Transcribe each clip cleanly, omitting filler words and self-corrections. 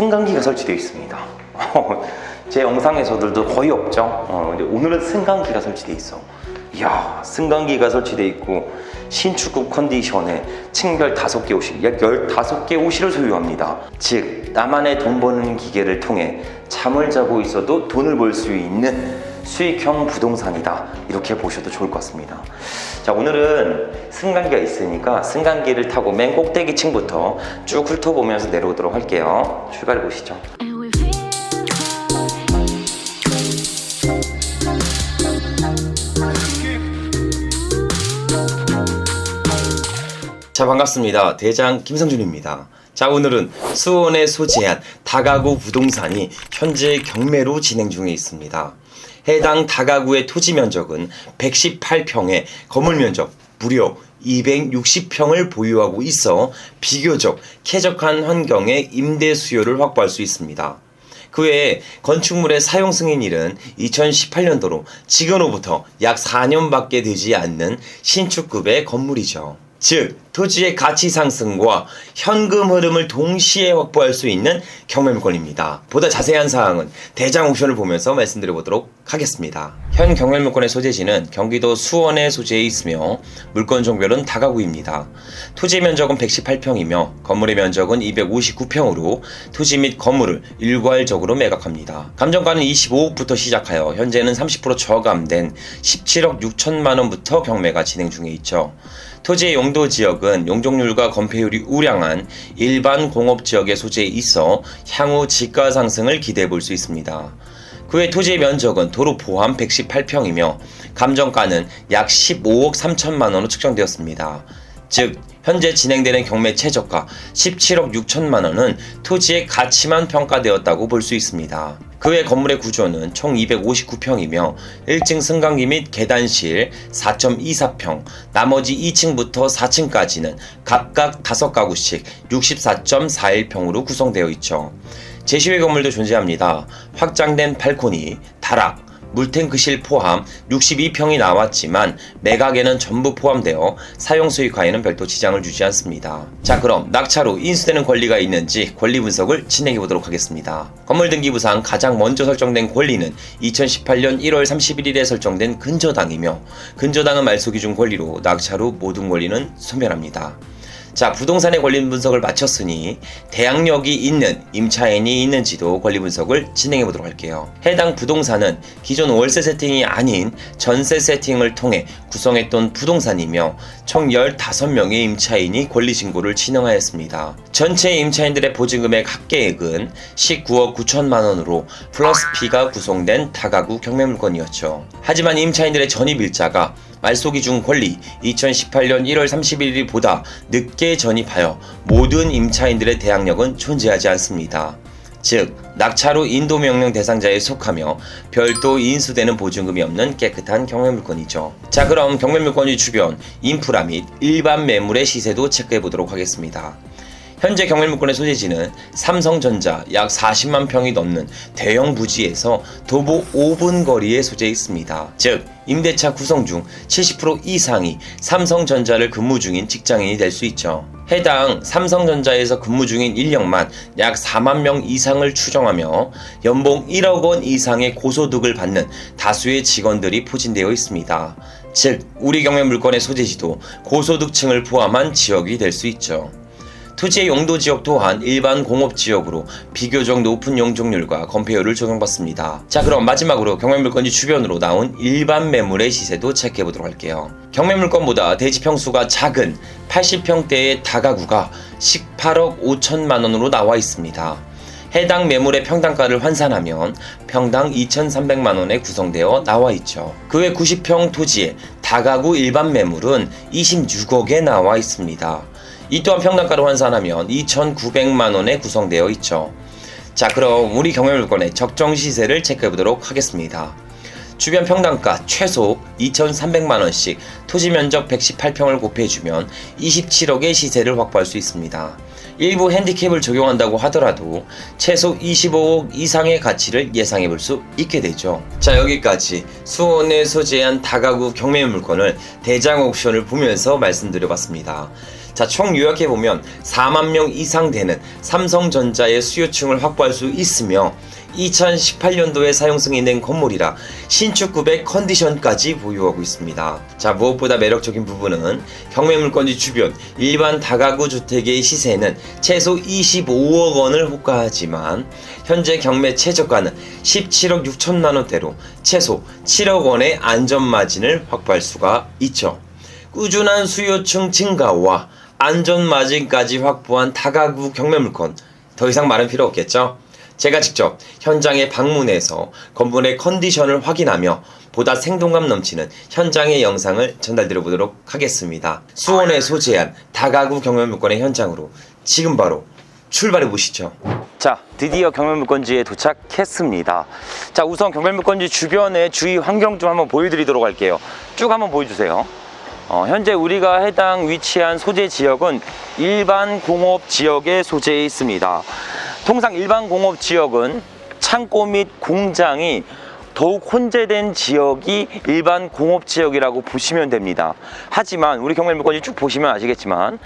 승강기가 설치되어 있습니다. 제 영상에서들도 거의 없죠. 근데 오늘은 승강기가 설치되어 있어. 이야, 승강기가 설치되어 있고 신축급 컨디션에 층별 5개 호실, 약 15개 호실을 소유합니다. 즉, 나만의 돈 버는 기계를 통해 잠을 자고 있어도 돈을 벌 수 있는 수익형 부동산이다, 이렇게 보셔도 좋을 것 같습니다. 자, 오늘은 승강기가 있으니까 승강기를 타고 맨 꼭대기 층부터 쭉 훑어보면서 내려오도록 할게요. 출발해 보시죠. 자, 반갑습니다. 대장 김성준입니다. 자, 오늘은 수원에 소재한 다가구 부동산이 현재 경매로 진행 중에 있습니다. 해당 다가구의 토지 면적은 118평에 건물 면적 무려 260평을 보유하고 있어 비교적 쾌적한 환경의 임대 수요를 확보할 수 있습니다. 그 외에 건축물의 사용 승인일은 2018년도로 지금으로부터 약 4년밖에 되지 않는 신축급의 건물이죠. 즉, 토지의 가치 상승과 현금 흐름을 동시에 확보할 수 있는 경매 물건입니다. 보다 자세한 사항은 대장 옵션을 보면서 말씀드려보도록 하겠습니다. 현 경매 물건의 소재지는 경기도 수원에 소재해 있으며 물건 종별은 다가구입니다. 토지 면적은 118평이며 건물의 면적은 259평으로 토지 및 건물을 일괄적으로 매각합니다. 감정가는 25억부터 시작하여 현재는 30% 저감된 17억 6천만 원부터 경매가 진행 중에 있죠. 토지의 용도 지역은 용적률과 건폐율이 우량한 일반 공업지역에 소재해 있어 향후 지가 상승을 기대해 볼 수 있습니다. 그 외 토지의 면적은 도로 포함 118평이며 감정가는 약 15억 3천만 원으로 측정되었습니다. 즉, 현재 진행되는 경매 최저가 17억 6천만 원은 토지의 가치만 평가되었다고 볼 수 있습니다. 그 외 건물의 구조는 총 259평이며 1층 승강기 및 계단실 4.24평, 나머지 2층부터 4층까지는 각각 5가구씩 64.41평으로 구성되어 있죠. 제시외 건물도 존재합니다. 확장된 발코니, 다락, 물탱크실 포함 62평이 나왔지만 매각에는 전부 포함되어 사용수익화에는 별도 지장을 주지 않습니다. 자, 그럼 낙차로 인수되는 권리가 있는지 권리 분석을 진행해 보도록 하겠습니다. 건물 등기부상 가장 먼저 설정된 권리는 2018년 1월 31일에 설정된 근저당이며 근저당은 말소기준 권리로 낙차로 모든 권리는 소멸합니다. 자, 부동산의 권리 분석을 마쳤으니 대항력이 있는 임차인이 있는지도 권리 분석을 진행해 보도록 할게요. 해당 부동산은 기존 월세 세팅이 아닌 전세 세팅을 통해 구성했던 부동산이며 총 15명의 임차인이 권리 신고를 진행하였습니다. 전체 임차인들의 보증금액 합계액은 19억 9천만 원으로 플러스 P가 구성된 다가구 경매 물건이었죠. 하지만 임차인들의 전입일자가 말소기준 권리 2018년 1월 31일보다 늦게 전입하여 모든 임차인들의 대항력은 존재하지 않습니다. 즉, 낙차로 인도명령 대상자에 속하며 별도 인수되는 보증금이 없는 깨끗한 경매 물건이죠. 자, 그럼 경매 물건의 주변 인프라 및 일반 매물의 시세도 체크해 보도록 하겠습니다. 현재 경매 물건의 소재지는 삼성전자 약 40만 평이 넘는 대형 부지에서 도보 5분 거리에 소재해 있습니다. 즉, 임대차 구성 중 70% 이상이 삼성전자를 근무 중인 직장인이 될 수 있죠. 해당 삼성전자에서 근무 중인 인력만 약 4만 명 이상을 추정하며 연봉 1억 원 이상의 고소득을 받는 다수의 직원들이 포진되어 있습니다. 즉, 우리 경매 물건의 소재지도 고소득층을 포함한 지역이 될 수 있죠. 토지의 용도 지역 또한 일반 공업지역으로 비교적 높은 용적률과 건폐율을 적용받습니다. 자, 그럼 마지막으로 경매물건지 주변으로 나온 일반 매물의 시세도 체크해보도록 할게요. 경매물건보다 대지평수가 작은 80평대의 다가구가 18억 5천만 원으로 나와 있습니다. 해당 매물의 평당가를 환산하면 평당 2,300만 원에 구성되어 나와 있죠. 그 외 90평 토지의 다가구 일반 매물은 26억에 나와 있습니다. 이 또한 평당가로 환산하면 2,900만 원에 구성되어 있죠. 자, 그럼 우리 경매 물건의 적정 시세를 체크해 보도록 하겠습니다. 주변 평당가 최소 2,300만 원씩 토지 면적 118평을 곱해주면 27억의 시세를 확보할 수 있습니다. 일부 핸디캡을 적용한다고 하더라도 최소 25억 이상의 가치를 예상해 볼 수 있게 되죠. 자, 여기까지 수원에 소재한 다가구 경매 물건을 대장 옥션을 보면서 말씀드려봤습니다. 자, 총 요약해보면 4만 명 이상 되는 삼성전자의 수요층을 확보할 수 있으며 2018년도에 사용 승인된 건물이라 신축급의 컨디션까지 보유하고 있습니다. 자, 무엇보다 매력적인 부분은 경매물건지 주변 일반 다가구 주택의 시세는 최소 25억 원을 호가하지만 현재 경매 최저가는 17억 6천만 원대로 최소 7억 원의 안전마진을 확보할 수가 있죠. 꾸준한 수요층 증가와 안전마진까지 확보한 다가구 경매물건, 더 이상 말은 필요 없겠죠? 제가 직접 현장에 방문해서 건물의 컨디션을 확인하며 보다 생동감 넘치는 현장의 영상을 전달드려 보도록 하겠습니다. 수원에 소재한 다가구 경매물건의 현장으로 지금 바로 출발해 보시죠. 자, 드디어 경매물건지에 도착했습니다. 자, 우선 경매물건지 주변의 주위 환경 좀 한번 보여드리도록 할게요. 쭉 한번 보여주세요. 현재 우리가 해당 위치한 소재 지역은 일반 공업 지역에 소재해 있습니다. 통상 일반 공업 지역은 창고 및 공장이 더욱 혼재된 지역이 일반 공업 지역이라고 보시면 됩니다. 하지만 우리 경매물건지 쭉 보시면 아시겠지만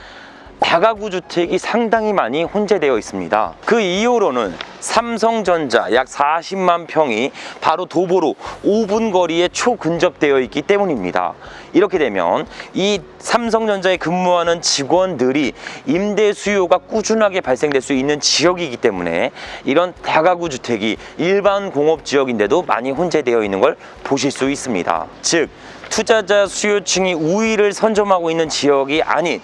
다가구 주택이 상당히 많이 혼재되어 있습니다. 그 이유로는 삼성전자 약 40만 평이 바로 도보로 5분 거리에 초근접되어 있기 때문입니다. 이렇게 되면 이 삼성전자에 근무하는 직원들이 임대 수요가 꾸준하게 발생될 수 있는 지역이기 때문에 이런 다가구 주택이 일반 공업 지역인데도 많이 혼재되어 있는 걸 보실 수 있습니다. 즉, 투자자 수요층이 우위를 선점하고 있는 지역이 아닌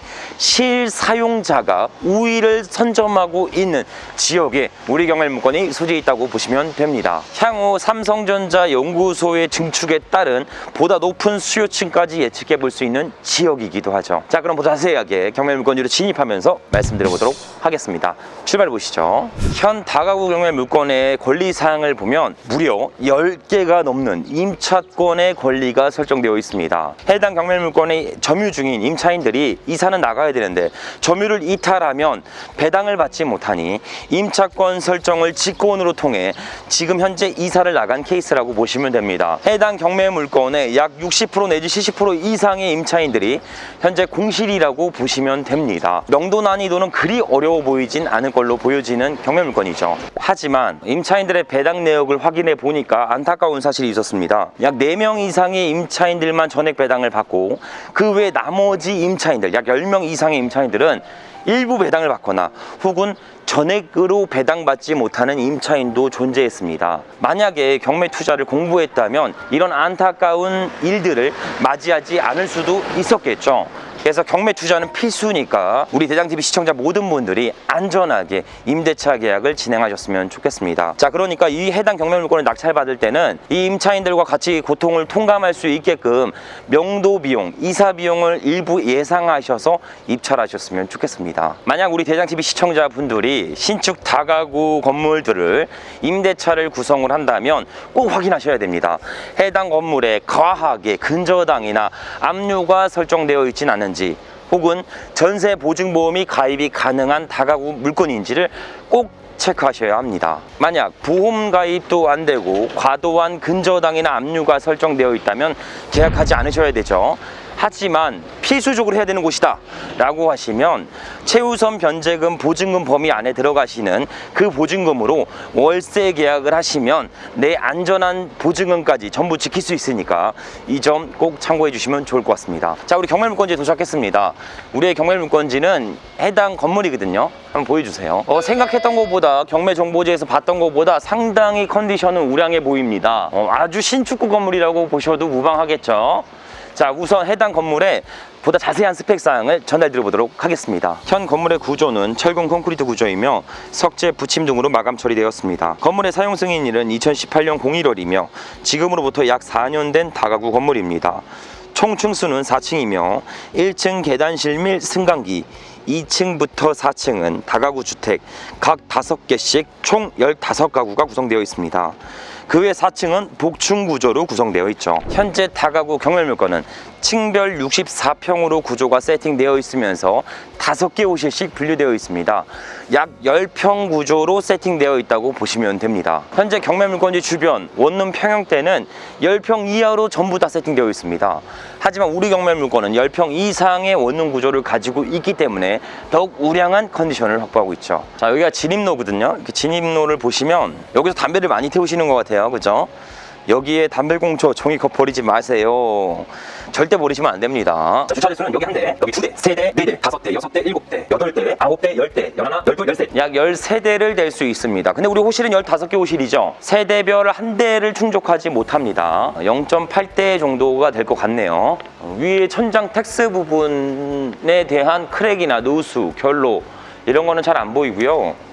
실사용자가 우위를 선점하고 있는 지역에 우리 경매물건이 소재해 있다고 보시면 됩니다. 향후 삼성전자 연구소의 증축에 따른 보다 높은 수요층까지 예측해 볼 수 있는 지역이기도 하죠. 자, 그럼 보다 자세하게 경매물건지로 진입하면서 말씀드려 보도록 하겠습니다. 출발해 보시죠. 현 다가구 경매물건의 권리사항을 보면 무려 10개가 넘는 임차권의 권리가 설정되어 있습니다. 해당 경매물건의 점유 중인 임차인들이 이사는 나가야 되는데 점유를 이탈하면 배당을 받지 못하니 임차권 설정을 직권으로 통해 지금 현재 이사를 나간 케이스라고 보시면 됩니다. 해당 경매물건의 약 60% 내지 70% 이상의 임차인들이 현재 공실이라고 보시면 됩니다. 명도 난이도는 그리 어려워 보이진 않을 걸로 보여지는 경매물건이죠. 하지만 임차인들의 배당 내역을 확인해 보니까 안타까운 사실이 있었습니다. 약 4명 이상의 임차인들만 전액 배당을 받고 그 외 나머지 임차인들 약 10명 이상의 임차인들은 일부 배당을 받거나 혹은 전액으로 배당받지 못하는 임차인도 존재했습니다. 만약에 경매 투자를 공부했다면 이런 안타까운 일들을 맞이하지 않을 수도 있었겠죠. 그래서 경매 투자는 필수니까 우리 대장TV 시청자 모든 분들이 안전하게 임대차 계약을 진행하셨으면 좋겠습니다. 자, 그러니까 이 해당 경매물건을 낙찰받을 때는 이 임차인들과 같이 고통을 통감할 수 있게끔 명도 비용, 이사 비용을 일부 예상하셔서 입찰하셨으면 좋겠습니다. 만약 우리 대장TV 시청자분들이 신축 다가구 건물들을 임대차를 구성을 한다면 꼭 확인하셔야 됩니다. 해당 건물에 과하게 근저당이나 압류가 설정되어 있진 않은지 혹은 전세 보증보험이 가입이 가능한 다가구 물건인지를 꼭 체크하셔야 합니다. 만약 보험 가입도 안 되고 과도한 근저당이나 압류가 설정되어 있다면 계약하지 않으셔야 되죠. 하지만 필수적으로 해야 되는 곳이다 라고 하시면 최우선 변제금 보증금 범위 안에 들어가시는 그 보증금으로 월세 계약을 하시면 내 안전한 보증금까지 전부 지킬 수 있으니까 이 점 꼭 참고해 주시면 좋을 것 같습니다. 자, 우리 경매물건지에 도착했습니다. 우리의 경매물건지는 해당 건물이거든요. 한번 보여주세요. 생각했던 것보다 경매 정보지에서 봤던 것보다 상당히 컨디션은 우량해 보입니다. 아주 신축구 건물이라고 보셔도 무방하겠죠. 자, 우선 해당 건물의 보다 자세한 스펙 사항을 전달드려 보도록 하겠습니다. 현 건물의 구조는 철근 콘크리트 구조이며 석재, 부침 등으로 마감 처리되었습니다. 건물의 사용 승인일은 2018년 01월이며 지금으로부터 약 4년 된 다가구 건물입니다. 총 층수는 4층이며 1층 계단실 및 승강기, 2층부터 4층은 다가구 주택 각 5개씩 총 15가구가 구성되어 있습니다. 그 외 4층은 복층 구조로 구성되어 있죠. 현재 다가구 경멸 물건은 층별 64평으로 구조가 세팅되어 있으면서 5개 호실씩 분류되어 있습니다. 약 10평 구조로 세팅되어 있다고 보시면 됩니다. 현재 경매 물건지 주변 원룸 평형대는 10평 이하로 전부 다 세팅되어 있습니다. 하지만 우리 경매 물건은 10평 이상의 원룸 구조를 가지고 있기 때문에 더욱 우량한 컨디션을 확보하고 있죠. 자, 여기가 진입로거든요. 이렇게 진입로를 보시면 여기서 담배를 많이 태우시는 것 같아요. 그죠? 여기에 담배꽁초, 종이컵 버리지 마세요. 절대 버리시면 안 됩니다. 주차 대수는 여기 1대, 여기 2대, 3대, 4대, 5대, 6대, 7대, 8대, 9대, 10대, 11, 12, 13. 약 13대를 댈 수 있습니다. 근데 우리 호실은 15개 호실이죠. 세대별 1대를 충족하지 못합니다. 0.8대 정도가 될 것 같네요. 위에 천장 텍스 부분에 대한 크랙이나 누수, 결로 이런 거는 잘 안 보이고요.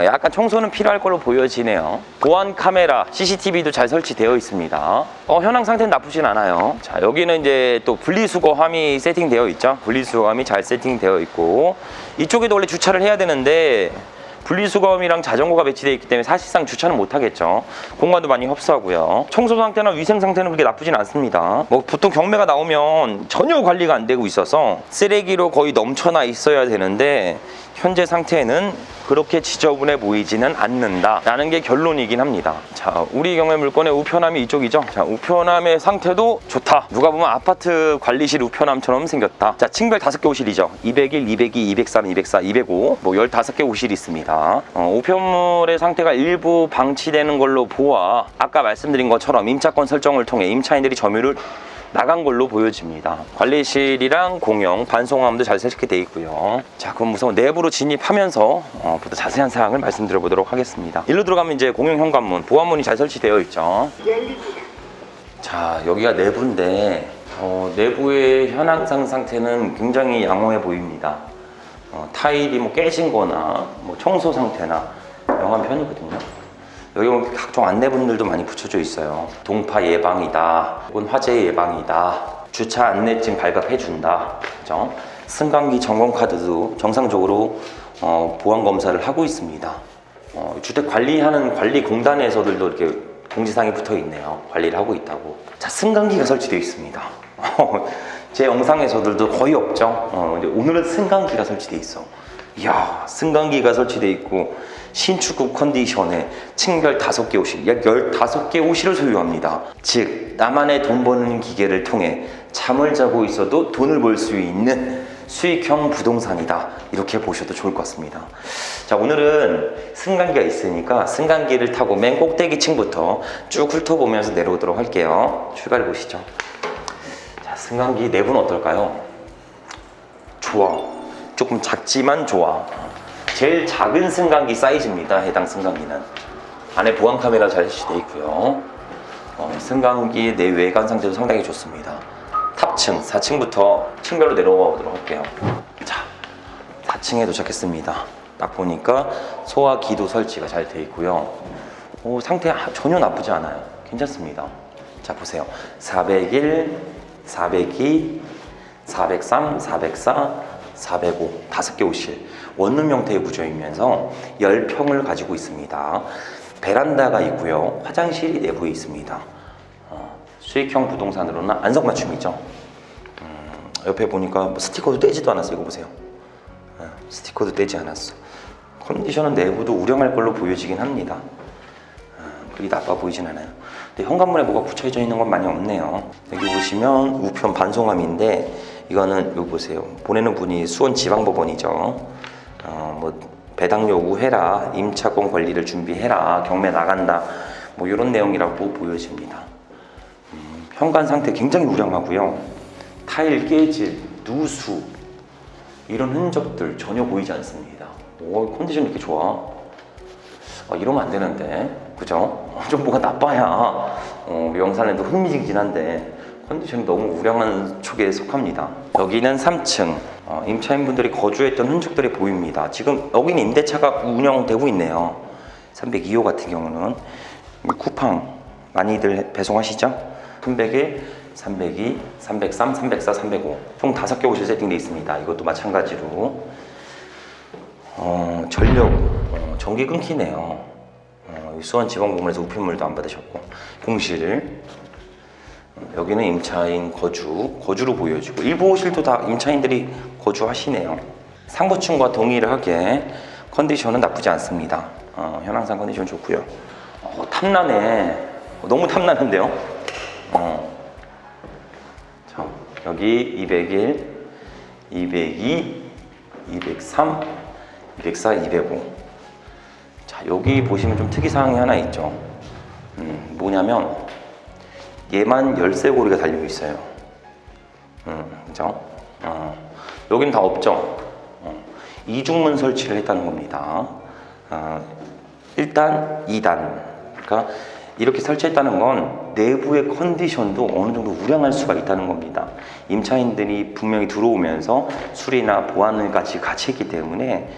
약간 청소는 필요할 걸로 보여지네요. 보안 카메라, CCTV도 잘 설치되어 있습니다. 현황 상태는 나쁘진 않아요. 자, 여기는 이제 또 분리수거함이 세팅되어 있죠. 분리수거함이 잘 세팅되어 있고, 이쪽에도 원래 주차를 해야 되는데 분리수거함이랑 자전거가 배치되어 있기 때문에 사실상 주차는 못 하겠죠. 공간도 많이 흡수하고요. 청소 상태나 위생 상태는 그렇게 나쁘진 않습니다. 뭐 보통 경매가 나오면 전혀 관리가 안 되고 있어서 쓰레기로 거의 넘쳐나 있어야 되는데 현재 상태는 그렇게 지저분해 보이지는 않는다라는 게 결론이긴 합니다. 자, 우리 경매 물건의 우편함이 이쪽이죠. 자, 우편함의 상태도 좋다. 누가 보면 아파트 관리실 우편함처럼 생겼다. 자, 층별 5개 호실이죠. 201, 202, 203, 204, 205 뭐 15개 호실이 있습니다. 우편물의 상태가 일부 방치되는 걸로 보아 아까 말씀드린 것처럼 임차권 설정을 통해 임차인들이 점유를 나간 걸로 보여집니다. 관리실이랑 공용, 반송함도 잘 설치되어 있고요. 자, 그럼 우선 내부로 진입하면서 보다 자세한 사항을 말씀드려 보도록 하겠습니다. 일로 들어가면 이제 공용 현관문, 보안문이 잘 설치되어 있죠. 자, 여기가 내부인데 내부의 현황상 상태는 굉장히 양호해 보입니다. 타일이 뭐 깨진 거나 뭐 청소 상태나 영한 편이거든요. 여기 보면 각종 안내문들도 많이 붙여져 있어요. 동파 예방이다, 혹은 화재 예방이다, 주차 안내증 발급해준다, 그죠? 승강기 점검 카드도 정상적으로 보안 검사를 하고 있습니다. 주택 관리하는 관리공단에서들도 이렇게 공지사항이 붙어 있네요. 관리를 하고 있다고. 자, 승강기가 설치되어 있습니다. 제 영상에서들도 거의 없죠. 근데 오늘은 승강기가 설치되어 있어. 이야, 승강기가 설치되어 있고 신축급 컨디션에 층별 5개 호실, 약 15개 호실을 소유합니다. 즉, 나만의 돈 버는 기계를 통해 잠을 자고 있어도 돈을 벌 수 있는 수익형 부동산이다. 이렇게 보셔도 좋을 것 같습니다. 자, 오늘은 승강기가 있으니까 승강기를 타고 맨 꼭대기 층부터 쭉 훑어보면서 내려오도록 할게요. 출발해 보시죠. 자, 승강기 내부는 어떨까요? 좋아. 조금 작지만 좋아. 제일 작은 승강기 사이즈입니다. 해당 승강기는 안에 보안 카메라 잘 설치되어 있고요. 승강기 내 외관 상태도 상당히 좋습니다. 탑층 4층부터 층별로 내려가 보도록 할게요. 자, 4층에 도착했습니다. 딱 보니까 소화기도 설치가 잘 되어 있고요. 상태 전혀 나쁘지 않아요. 괜찮습니다. 자, 보세요. 401, 402, 403, 404, 405, 5개 호실, 원룸 형태의 구조이면서 10평을 가지고 있습니다. 베란다가 있고요. 화장실이 내부에 있습니다. 수익형 부동산으로는 안성맞춤이죠. 옆에 보니까 뭐 스티커도 떼지도 않았어. 이거 보세요. 스티커도 떼지 않았어. 컨디션은 내부도 우량할 걸로 보여지긴 합니다. 그리 나빠 보이진 않아요. 근데 현관문에 뭐가 붙여져 있는 건 많이 없네요. 여기 보시면 우편 반송함인데 이거는 여기 보세요. 보내는 분이 수원지방법원이죠. 뭐 배당 요구해라, 임차권 관리를 준비해라, 경매 나간다, 뭐 이런 내용이라고 보여집니다. 현관 상태 굉장히 우량하고요. 타일 깨질, 누수 이런 흔적들 전혀 보이지 않습니다. 컨디션 이렇게 좋아. 이러면 안 되는데, 그죠? 좀 뭐가 나빠야 우리 영상에도 흥미진진한데 컨디션이 너무 우량한 축에 속합니다. 여기는 3층. 임차인분들이 거주했던 흔적들이 보입니다. 지금 여기는 임대차가 운영되고 있네요. 302호 같은 경우는 쿠팡 많이들 배송하시죠? 301, 302, 303, 304, 305 총 5개 호실 세팅되어 있습니다. 이것도 마찬가지로 전력, 전기 끊기네요. 수원지방법원에서 우편물도 안 받으셨고, 공실, 여기는 임차인 거주로 보여지고, 일부 호실도 다 임차인들이 거주하시네요. 상부층과 동일하게 컨디션은 나쁘지 않습니다. 현황상 컨디션 좋고요. 탐나네. 너무 탐나는데요. 자, 여기 201, 202, 203, 204, 205. 자, 여기 보시면 좀 특이사항이 하나 있죠. 뭐냐면 얘만 열쇠고리가 달려 있어요. 그죠? 여기는 다 없죠. 이중문 설치를 했다는 겁니다. 1단, 2단. 그러니까 이렇게 설치했다는 건 내부의 컨디션도 어느 정도 우량할 수가 있다는 겁니다. 임차인들이 분명히 들어오면서 수리나 보안을 같이 했기 때문에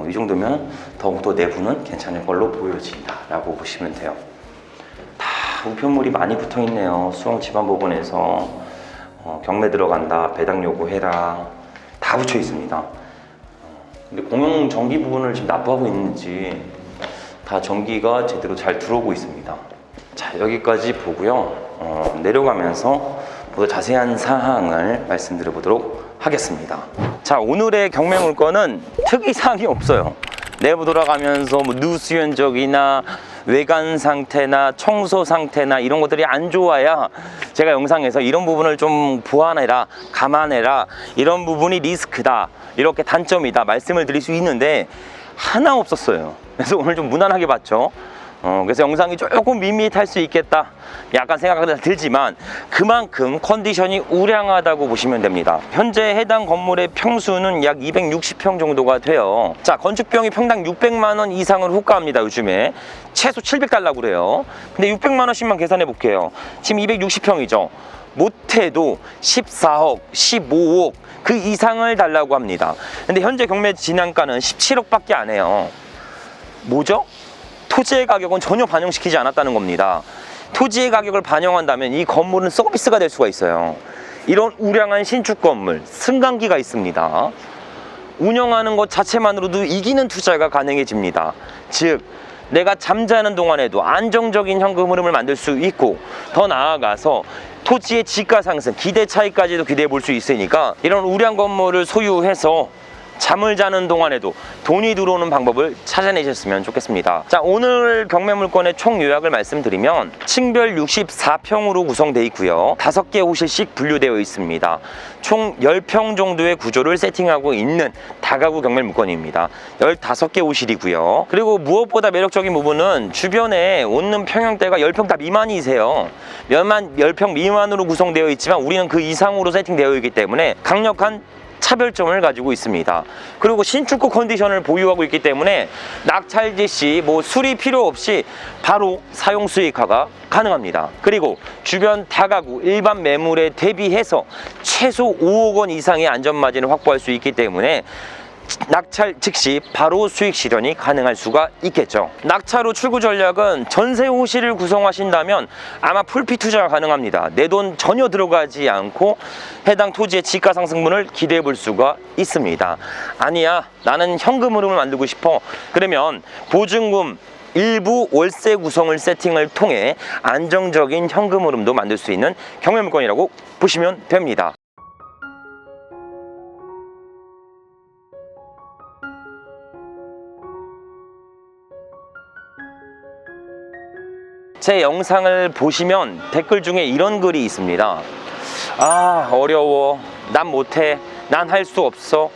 이 정도면 더욱더 내부는 괜찮을 걸로 보여진다 라고 보시면 돼요. 다 우편물이 많이 붙어 있네요. 수원지방법원에서 경매 들어간다, 배당 요구해라, 다 붙여 있습니다. 근데 공용 전기 부분을 지금 납부하고 있는지 다 전기가 제대로 잘 들어오고 있습니다. 자, 여기까지 보고요. 내려가면서 보다 자세한 사항을 말씀드려 보도록 하겠습니다. 자, 오늘의 경매 물건은 특이사항이 없어요. 내부 돌아가면서 뭐 누수연적이나 외관 상태나 청소 상태나 이런 것들이 안 좋아야 제가 영상에서 이런 부분을 좀 보완해라, 감안해라, 이런 부분이 리스크다, 이렇게 단점이다 말씀을 드릴 수 있는데 하나 없었어요. 그래서 오늘 좀 무난하게 봤죠. 그래서 영상이 조금 밋밋할 수 있겠다 약간 생각이 들지만 그만큼 컨디션이 우량하다고 보시면 됩니다. 현재 해당 건물의 평수는 약 260평 정도가 돼요. 자, 건축비용이 평당 600만 원 이상을 호가합니다. 요즘에 최소 700달러 그래요. 근데 600만 원씩만 계산해 볼게요. 지금 260평이죠. 못해도 14억, 15억 그 이상을 달라고 합니다. 근데 현재 경매 진행가는 17억밖에 안 해요. 뭐죠? 토지의 가격은 전혀 반영시키지 않았다는 겁니다. 토지의 가격을 반영한다면 이 건물은 서비스가 될 수가 있어요. 이런 우량한 신축 건물, 승강기가 있습니다. 운영하는 것 자체만으로도 이기는 투자가 가능해집니다. 즉, 내가 잠자는 동안에도 안정적인 현금 흐름을 만들 수 있고, 더 나아가서 토지의 지가 상승, 기대 차익까지도 기대해 볼 수 있으니까 이런 우량 건물을 소유해서 잠을 자는 동안에도 돈이 들어오는 방법을 찾아내셨으면 좋겠습니다. 자, 오늘 경매 물건의 총 요약을 말씀드리면 층별 64평으로 구성되어 있고요. 5개 호실씩 분류되어 있습니다. 총 10평 정도의 구조를 세팅하고 있는 다가구 경매 물건입니다. 15개 호실이고요. 그리고 무엇보다 매력적인 부분은 주변에 오는 평형대가 10평 다 미만이세요. 10평 미만으로 구성되어 있지만 우리는 그 이상으로 세팅되어 있기 때문에 강력한 차별점을 가지고 있습니다. 그리고 신축급 컨디션을 보유하고 있기 때문에 낙찰지 시 수리 필요 없이 바로 사용 수익화가 가능합니다. 그리고 주변 다가구 일반 매물에 대비해서 최소 5억 원 이상의 안전마진을 확보할 수 있기 때문에 낙찰 즉시 바로 수익 실현이 가능할 수가 있겠죠. 낙찰 후 출구 전략은 전세 호실을 구성하신다면 아마 풀피 투자가 가능합니다. 내 돈 전혀 들어가지 않고 해당 토지의 지가 상승분을 기대해 볼 수가 있습니다. 아니야, 나는 현금 흐름을 만들고 싶어. 그러면 보증금 일부 월세 구성을 세팅을 통해 안정적인 현금 흐름도 만들 수 있는 경매 물건이라고 보시면 됩니다. 제 영상을 보시면 댓글 중에 이런 글이 있습니다. 아, 어려워, 난 못해, 난 할 수 없어,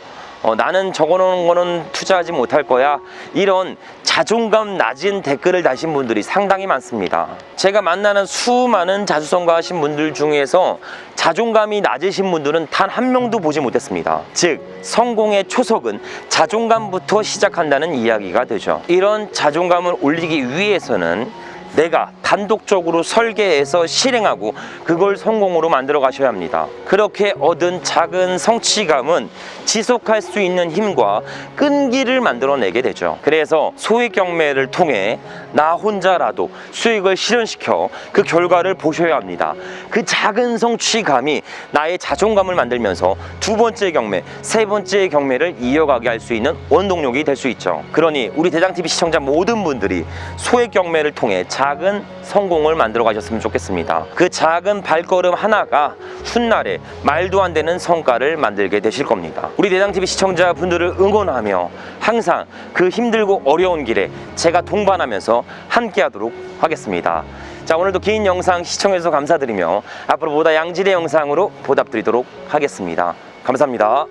나는 적어놓은 거는 투자하지 못할 거야, 이런 자존감 낮은 댓글을 다신 분들이 상당히 많습니다. 제가 만나는 수많은 자수성가하신 분들 중에서 자존감이 낮으신 분들은 단 한 명도 보지 못했습니다. 즉, 성공의 초석은 자존감부터 시작한다는 이야기가 되죠. 이런 자존감을 올리기 위해서는 내가 단독적으로 설계해서 실행하고 그걸 성공으로 만들어 가셔야 합니다. 그렇게 얻은 작은 성취감은 지속할 수 있는 힘과 끈기를 만들어내게 되죠. 그래서 소액 경매를 통해 나 혼자라도 수익을 실현시켜 그 결과를 보셔야 합니다. 그 작은 성취감이 나의 자존감을 만들면서 두 번째 경매, 세 번째 경매를 이어가게 할 수 있는 원동력이 될 수 있죠. 그러니 우리 대장TV 시청자 모든 분들이 소액 경매를 통해 작은 성공을 만들어 가셨으면 좋겠습니다. 그 작은 발걸음 하나가 훗날에 말도 안 되는 성과를 만들게 되실 겁니다. 우리 대장TV 시청자 분들을 응원하며 항상 그 힘들고 어려운 길에 제가 동반하면서 함께 하도록 하겠습니다. 자, 오늘도 긴 영상 시청해주셔서 감사드리며 앞으로 보다 양질의 영상으로 보답드리도록 하겠습니다. 감사합니다.